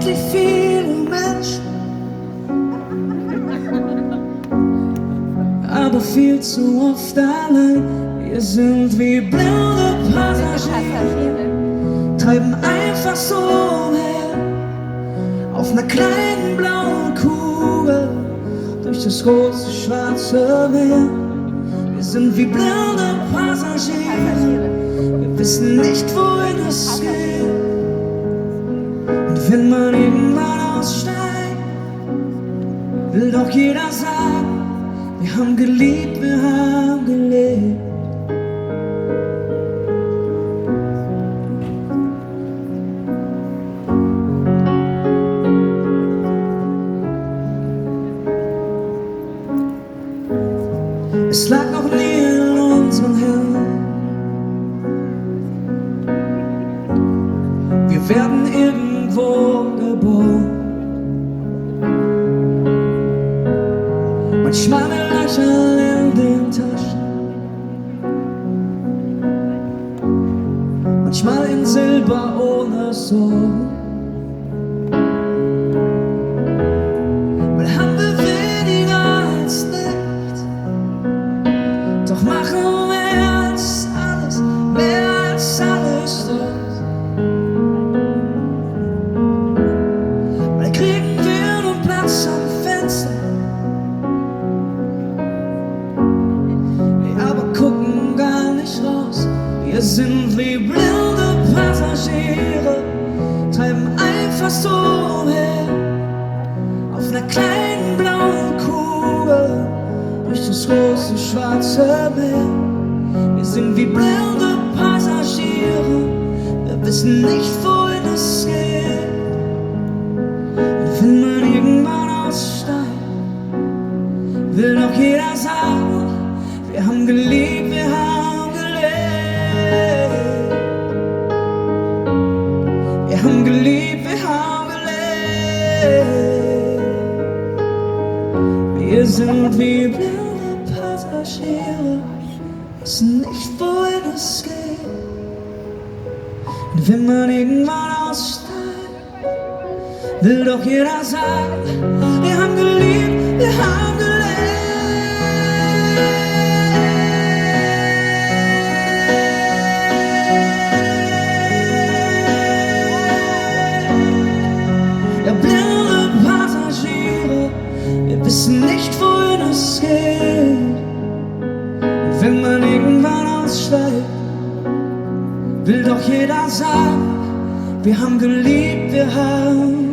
unendlich viele Menschen, aber viel zu oft allein. Wir sind wie blinde Passagiere, treiben einfach so her auf einer kleinen blauen Kugel durch das große schwarze Meer. Wir sind wie blinde Passagiere, wir wissen nicht, wohin es geht. Und wenn man irgendwann aussteigt, will doch jeder sagen, wir haben geliebt, wir haben gelebt. Es lag noch nie in unseren Hirn. Wir werden irgendwo geboren. Manchmal ein Lächeln in den Taschen, manchmal in Silber ohne Sorgen. Mal haben wir weniger als nichts, doch machen mehr als alles das. Mal kriegen wir nur Platz am Fenster, aber gucken gar nicht raus. Wir sind wie blinde Passagiere, treiben einfach so her auf einer kleinen blauen Kugel durch das große schwarze Meer. Wir sind wie blinde Passagiere, wir wissen nicht, wohin es geht. Und wenn man irgendwann aussteigt, will doch jeder sagen, wir haben geliebt, wir haben gelebt. Wir haben geliebt, wir haben gelebt. Wir sind wie blinde Passagiere, wissen nicht, wohin es geht. Und wenn man irgendwann aussteigt, will doch jeder sagen, wir haben geliebt, wir haben gelebt. Wir wissen nicht, wohin es geht. Und wenn man irgendwann aussteigt, will doch jeder sagen, wir haben geliebt, wir haben